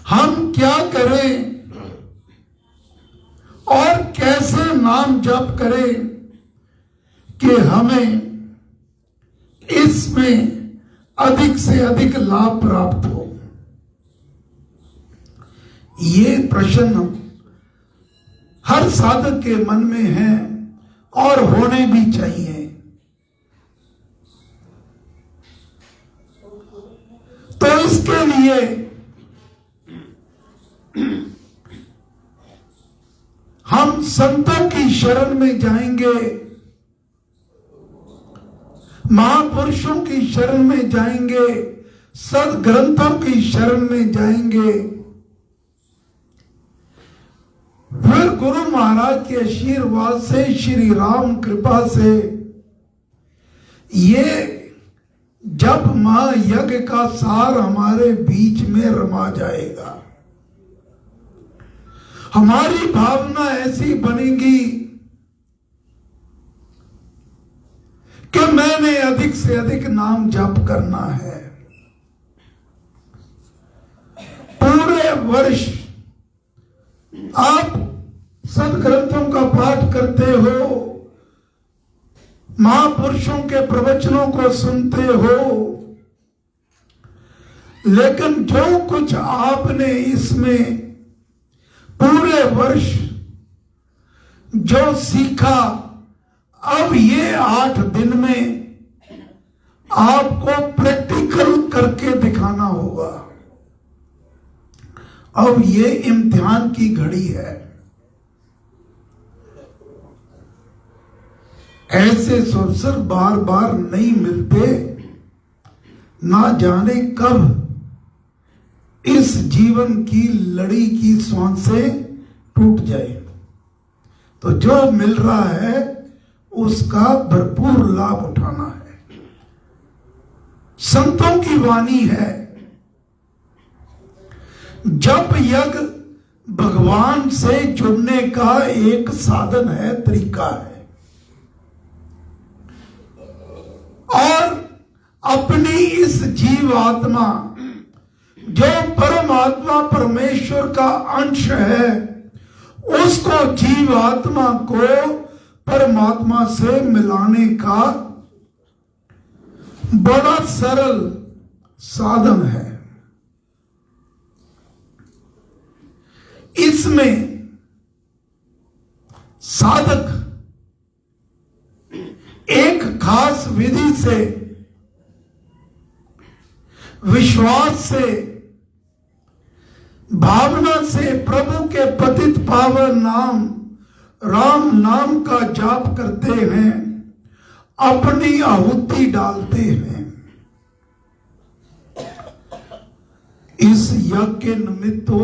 हम क्या करें और कैसे नाम जप करें कि हमें इसमें अधिक से अधिक लाभ प्राप्त हो। ये प्रश्न हर साधक के मन में है और होने भी चाहिए। तो इसके लिए हम संतों की शरण में जाएंगे, महापुरुषों की शरण में जाएंगे, सदग्रंथों की शरण में जाएंगे। फिर गुरु महाराज के आशीर्वाद से, श्री राम कृपा से ये जब महायज्ञ का सार हमारे बीच में रमा जाएगा। हमारी भावना ऐसी बनेगी कि मैंने अधिक से अधिक नाम जप करना है। पूरे वर्ष आप सदग्रंथों का पाठ करते हो, महापुरुषों के प्रवचनों को सुनते हो, लेकिन जो कुछ आपने इसमें पूरे वर्ष जो सीखा, अब ये 8 दिन में आपको प्रैक्टिकल करके दिखाना होगा। अब ये इम्तिहान की घड़ी है। ऐसे अवसर बार बार नहीं मिलते, ना जाने कब इस जीवन की लड़ी की सांसें टूट जाए। तो जो मिल रहा है उसका भरपूर लाभ उठाना है। संतों की वाणी है, जप यज्ञ भगवान से जुड़ने का एक साधन है, तरीका है। और अपनी इस जीवात्मा जो परमात्मा परमेश्वर का अंश है, उसको जीवात्मा को परमात्मा से मिलाने का बड़ा सरल साधन है। इसमें साधक एक खास विधि से, विश्वास से, भावना से प्रभु के पतित पावन नाम राम नाम का जाप करते हैं, अपनी आहुति डालते हैं। इस यज्ञ के निमित्त तो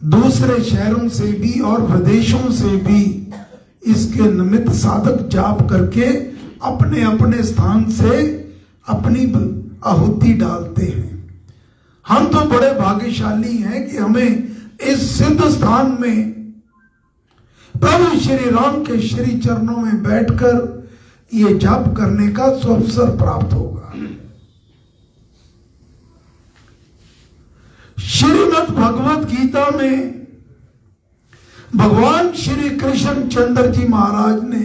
दूसरे शहरों से भी और विदेशों से भी इसके निमित्त साधक जाप करके अपने अपने स्थान से अपनी आहुति डालते हैं। हम तो बड़े भाग्यशाली हैं कि हमें इस सिद्ध स्थान में प्रभु श्री राम के श्री चरणों में बैठकर ये जाप करने का अवसर प्राप्त होगा। श्रीमद् भगवत गीता में भगवान श्री कृष्ण चंद्र जी महाराज ने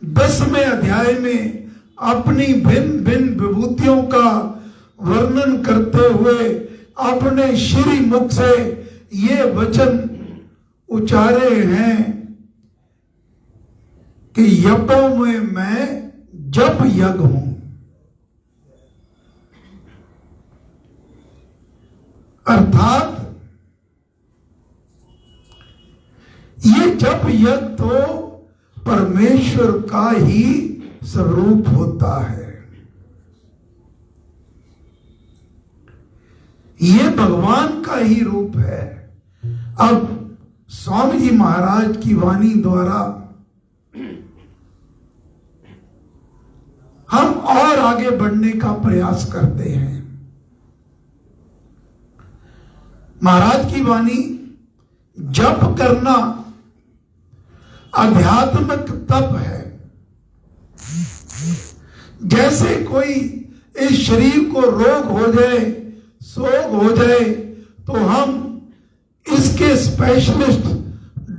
10वें अध्याय में अपनी भिन्न भिन्न विभूतियों का वर्णन करते हुए अपने श्री मुख से ये वचन उच्चारे हैं कि यज्ञों में मैं जप यज्ञ हूं। अर्थात ये जप यज्ञ तो परमेश्वर का ही स्वरूप होता है। ये भगवान का ही रूप है। अब स्वामी जी महाराज की वाणी द्वारा हम और आगे बढ़ने का प्रयास करते हैं। महाराज की वाणी, जप करना आध्यात्मिक तप है। जैसे कोई इस शरीर को रोग हो जाए, सोग हो जाए, तो हम इसके स्पेशलिस्ट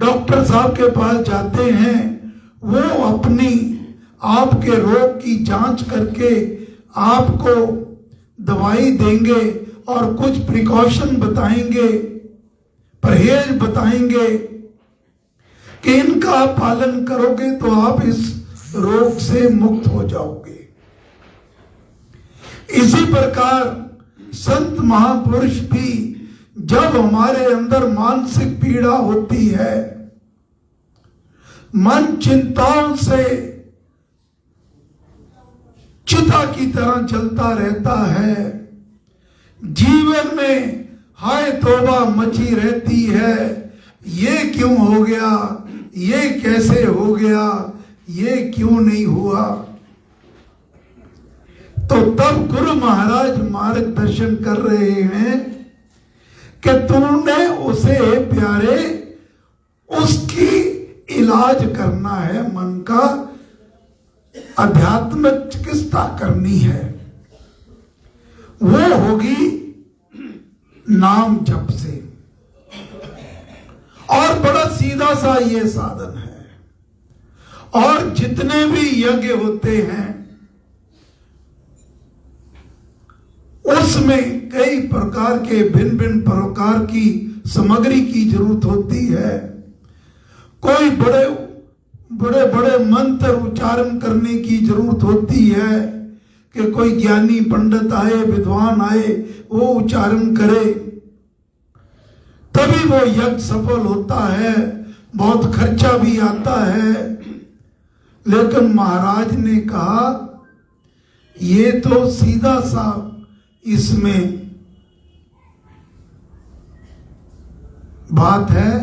डॉक्टर साहब के पास जाते हैं। वो अपनी आपके रोग की जांच करके आपको दवाई देंगे और कुछ प्रिकॉशन बताएंगे, परहेज बताएंगे कि इनका पालन करोगे तो आप इस रोग से मुक्त हो जाओगे। इसी प्रकार संत महापुरुष भी जब हमारे अंदर मानसिक पीड़ा होती है, मन चिंताओं से चिता की तरह चलता रहता है, जीवन में हाय तौबा मची रहती है, ये क्यों हो गया, ये कैसे हो गया, ये क्यों नहीं हुआ, तो तब गुरु महाराज मार्गदर्शन कर रहे हैं कि तुमने उसे प्यारे उसकी इलाज करना है, मन का आध्यात्मिक चिकित्सा करनी है। वो होगी नाम जप से, और बड़ा सीधा सा ये साधन है। और जितने भी यज्ञ होते हैं उसमें कई प्रकार के भिन्न भिन्न प्रकार की सामग्री की जरूरत होती है। कोई बड़े बड़े बड़े मंत्र उच्चारण करने की जरूरत होती है कि कोई ज्ञानी पंडित आए, विद्वान आए, वो उच्चारण करे, तभी वो यज्ञ सफल होता है। बहुत खर्चा भी आता है। लेकिन महाराज ने कहा ये तो सीधा सा इसमें बात है,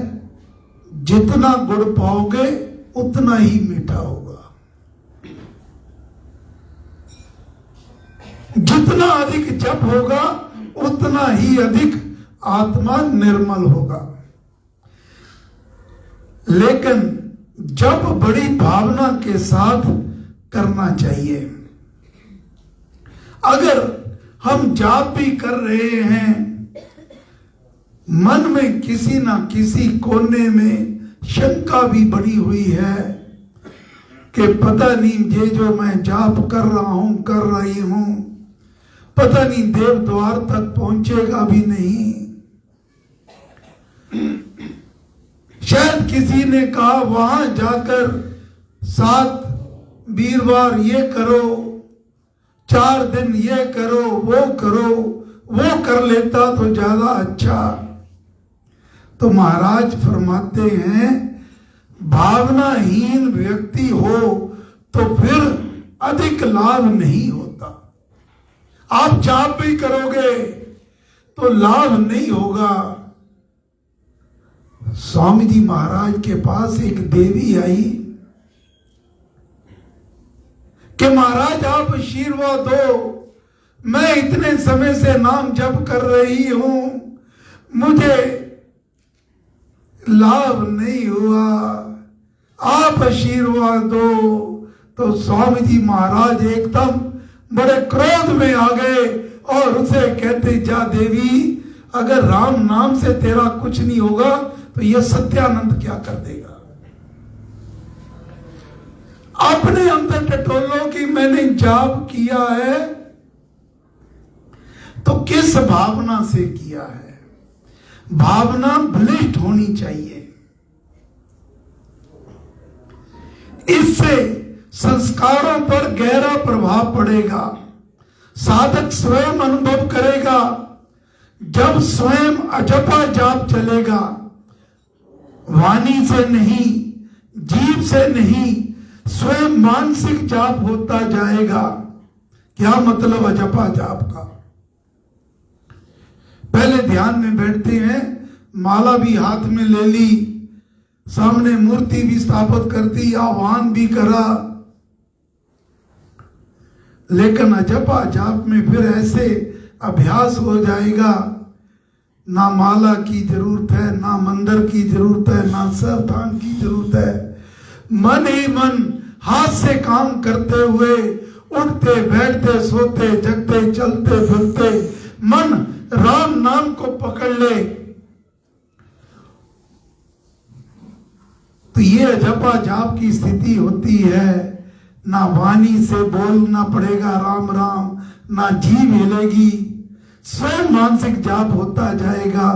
जितना गुड़ पाओगे उतना ही मीठा होगा, जितना अधिक जप होगा उतना ही अधिक आत्मा निर्मल होगा। लेकिन जप बड़ी भावना के साथ करना चाहिए। अगर हम जाप भी कर रहे हैं, मन में किसी ना किसी कोने में शंका भी बनी हुई है कि पता नहीं ये जो मैं जाप कर रहा हूं, कर रही हूं, पता नहीं देव द्वार तक पहुंचेगा भी नहीं। शायद किसी ने कहा वहां जाकर 7 वीरवार ये करो, 4 दिन ये करो, वो कर लेता तो ज्यादा अच्छा। तो महाराज फरमाते हैं भावनाहीन व्यक्ति हो तो फिर अधिक लाभ नहीं होता। आप जाप भी करोगे तो लाभ नहीं होगा। स्वामी जी महाराज के पास एक देवी आई कि महाराज आप आशीर्वाद दो, मैं इतने समय से नाम जप कर रही हूं, मुझे लाभ नहीं हुआ, आप आशीर्वाद दो। तो स्वामी जी महाराज एकदम बड़े क्रोध में आ गए और उसे कहते, जा देवी, अगर राम नाम से तेरा कुछ नहीं होगा तो यह सत्यानंद क्या कर देगा। अपने अंदर टटोलो कि मैंने जाप किया है तो किस भावना से किया है। भावना बलिष्ठ होनी चाहिए। इससे संस्कारों पर गहरा प्रभाव पड़ेगा। साधक स्वयं अनुभव करेगा। जब स्वयं अजपा जाप चलेगा, वाणी से नहीं, जीभ से नहीं, स्वयं मानसिक जाप होता जाएगा। क्या मतलब अजपा जाप का? पहले ध्यान में बैठते हैं, माला भी हाथ में ले ली, सामने मूर्ति भी स्थापित कर दी, आह्वान भी करा, लेकिन अजपा जाप में फिर ऐसे अभ्यास हो जाएगा, ना माला की जरूरत है, ना मंदिर की जरूरत है, ना सावधान की जरूरत है। मन ही मन हाथ से काम करते हुए उठते बैठते सोते जगते चलते फिरते मन राम नाम को पकड़ ले तो ये जपा जाप की स्थिति होती है। ना वाणी से बोलना पड़ेगा राम राम, ना जीभ हिलेगी, स्वयं मानसिक जाप होता जाएगा।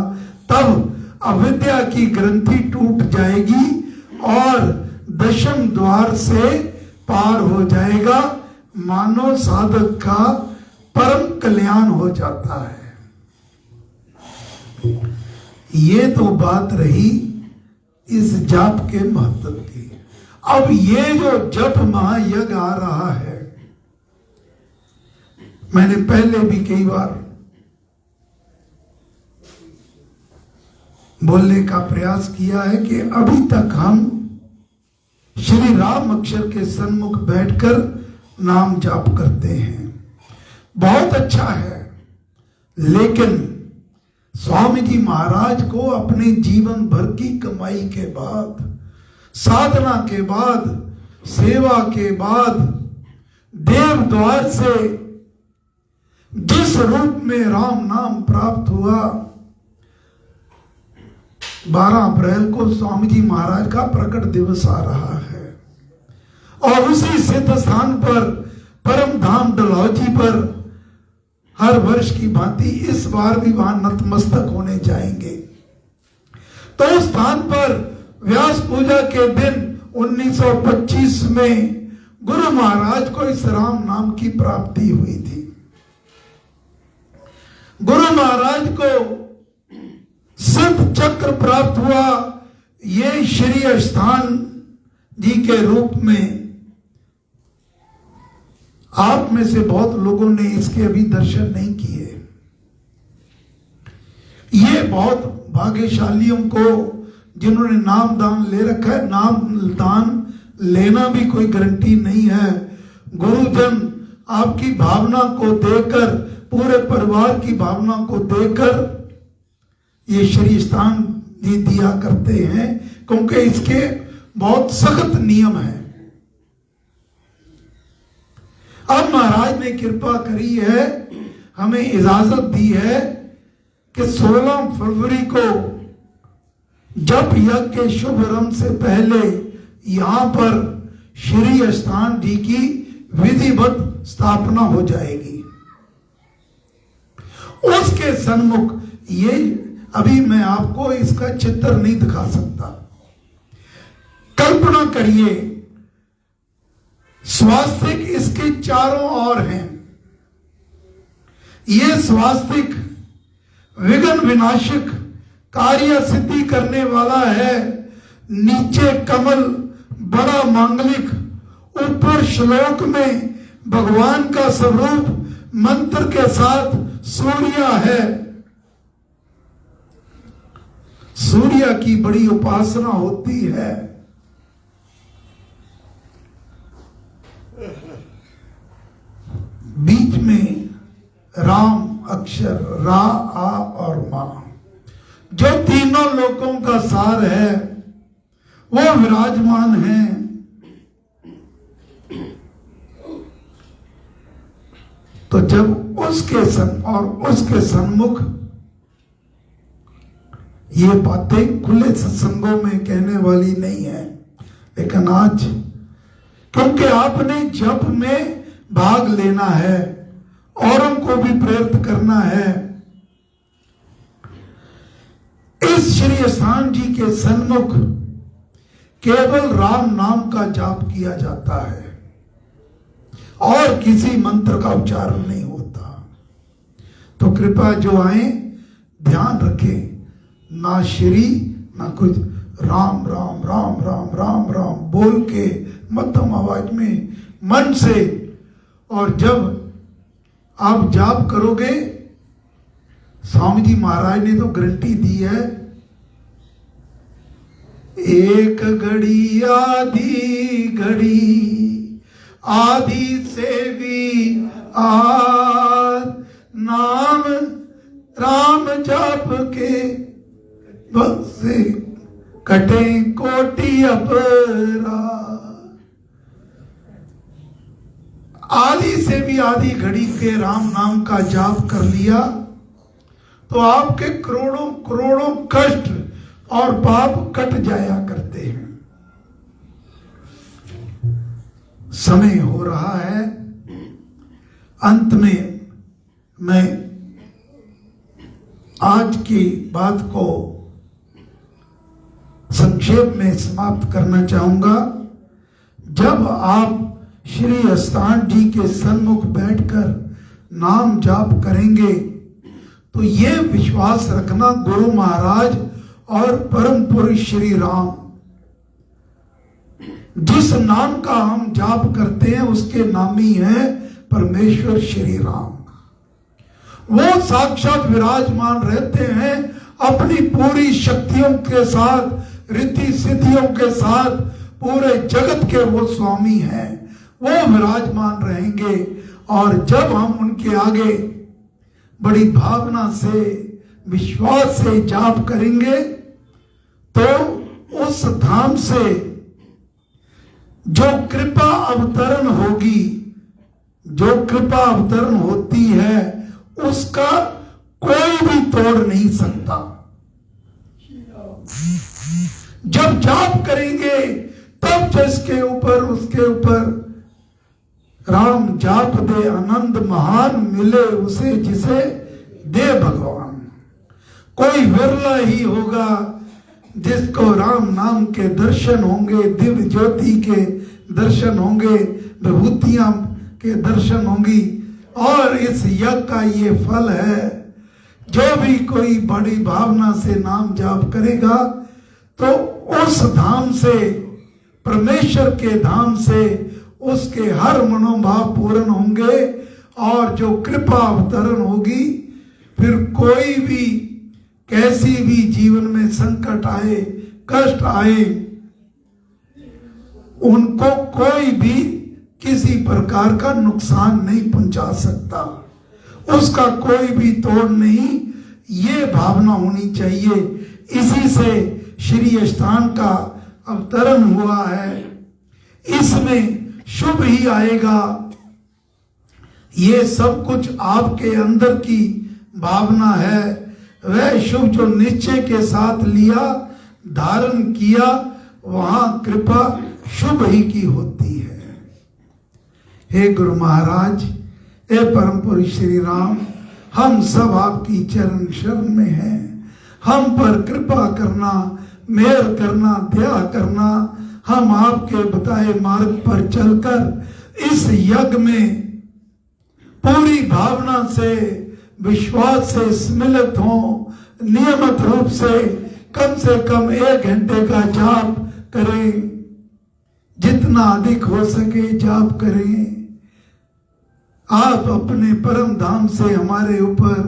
तब अविद्या की ग्रंथि टूट जाएगी और दशम द्वार से पार हो जाएगा। मानव साधक का परम कल्याण हो जाता है। ये तो बात रही इस जाप के महत्व की। अब ये जो जप महायज्ञ आ रहा है, मैंने पहले भी कई बार बोलने का प्रयास किया है कि अभी तक हम श्री राम अक्षर के सन्मुख बैठकर नाम जाप करते हैं, बहुत अच्छा है। लेकिन स्वामी जी महाराज को अपने जीवन भर की कमाई के बाद, साधना के बाद, सेवा के बाद, देव द्वार से जिस रूप में राम नाम प्राप्त हुआ, 12 अप्रैल को स्वामी जी महाराज का प्रकट दिवस आ रहा है और उसी सिद्ध स्थान पर परम धाम डलहौजी पर हर वर्ष की भांति इस बार भी वहां नतमस्तक होने जाएंगे। तो उस स्थान पर व्यास पूजा के दिन 1925 में गुरु महाराज को इस राम नाम की प्राप्ति हुई थी। गुरु महाराज को सिद्ध चक्र प्राप्त हुआ। ये श्री स्थान जी के रूप में आप में से बहुत लोगों ने इसके अभी दर्शन नहीं किए। ये बहुत भाग्यशालियों को जिन्होंने नाम दान ले रखा है। नाम दान लेना भी कोई गारंटी नहीं है। गुरुजन आपकी भावना को देकर, पूरे परिवार की भावना को देकर ये श्री स्थान जी दिया करते हैं, क्योंकि इसके बहुत सख्त नियम हैं। अब महाराज ने कृपा करी है, हमें इजाजत दी है कि 16 फरवरी को जप यज्ञ के शुभ आरंभ से पहले यहां पर श्री स्थान जी की विधिवत स्थापना हो जाएगी। उसके सन्मुख ये अभी मैं आपको इसका चित्र नहीं दिखा सकता। कल्पना करिए, स्वास्तिक इसके चारों ओर हैं। ये स्वास्तिक विघ्न विनाशक, कार्य सिद्धि करने वाला है। नीचे कमल बड़ा मांगलिक, ऊपर श्लोक में भगवान का स्वरूप मंत्र के साथ सूर्य है। सूर्य की बड़ी उपासना होती है। बीच में राम अक्षर रा, आ और मा, जो तीनों लोकों का सार है, वो विराजमान है। तो जब उसके सन्मुख ये बातें खुले सत्संगों में कहने वाली नहीं है, लेकिन आज क्योंकि आपने जप में भाग लेना है, औरों को भी प्रेरित करना है, इस श्री स्थान जी के सन्मुख केवल राम नाम का जाप किया जाता है और किसी मंत्र का उच्चारण नहीं होता। तो कृपया जो आए ध्यान रखें, ना श्री ना कुछ, राम राम राम राम राम राम बोल के मध्यम आवाज में मन से। और जब आप जाप करोगे, स्वामी जी महाराज ने तो गारंटी दी है, एक घड़ी आधी घड़ी आधी से भी नाम राम जाप के बस से कटे कोटि अपराध। आधी से भी आधी घड़ी के राम नाम का जाप कर लिया तो आपके करोड़ों करोड़ों कष्ट और पाप कट जाया करते हैं। समय हो रहा है, अंत में मैं आज की बात को संक्षेप में समाप्त करना चाहूंगा। जब आप श्री अस्तान जी के सन्मुख बैठकर नाम जाप करेंगे तो ये विश्वास रखना, गुरु महाराज और परम पुरुष श्री राम जिस नाम का हम जाप करते हैं उसके नामी है परमेश्वर श्री राम। वो साक्षात विराजमान रहते हैं अपनी पूरी शक्तियों के साथ, रिद्धि सिद्धियों के साथ, पूरे जगत के वो स्वामी हैं, वो विराजमान रहेंगे। और जब हम उनके आगे बड़ी भावना से, विश्वास से जाप करेंगे तो उस धाम से जो कृपा अवतरण होगी, जो कृपा अवतरण होती है, उसका कोई भी तोड़ नहीं सकता। जब जाप करेंगे तब जिसके ऊपर, उसके ऊपर राम जाप दे आनंद महान मिले उसे जिसे दे भगवान। कोई विरला ही होगा जिसको राम नाम के दर्शन होंगे, दिव्य ज्योति के दर्शन होंगे, विभूतियां के दर्शन होंगी। और इस यज्ञ का ये फल है, जो भी कोई बड़ी भावना से नाम जाप करेगा तो उस धाम से, परमेश्वर के धाम से उसके हर मनोभाव पूर्ण होंगे। और जो कृपा अवतरण होगी, फिर कोई भी कैसी भी जीवन में संकट आए, कष्ट आए, उनको कोई भी किसी प्रकार का नुकसान नहीं पहुंचा सकता, उसका कोई भी तोड़ नहीं। ये भावना होनी चाहिए। इसी से श्री अस्तान का अवतरण हुआ है। इसमें शुभ ही आएगा। ये सब कुछ आपके अंदर की भावना है। वह शुभ जो निश्चय के साथ लिया, धारण किया, वहां कृपा शुभ ही की होती है। हे गुरु महाराज, हे परम पुरुष श्री राम, हम सब आपकी चरण शरण में हैं। हम पर कृपा करना, मेहर करना, दया करना। हम आपके बताए मार्ग पर चलकर इस यज्ञ में पूरी भावना से, विश्वास से सम्मिलित हो। नियमित रूप से कम 1 घंटे का जाप करें, जितना अधिक हो सके जाप करें। आप अपने परम धाम से हमारे ऊपर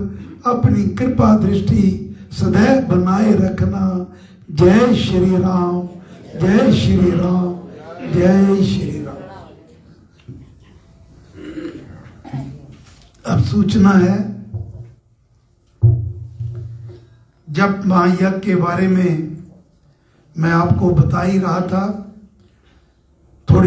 अपनी कृपा दृष्टि सदैव बनाए रखना। जय श्री राम, जय श्री राम, जय श्री राम। अब सूचना है, जब महायज्ञ के बारे में मैं आपको बता ही रहा था,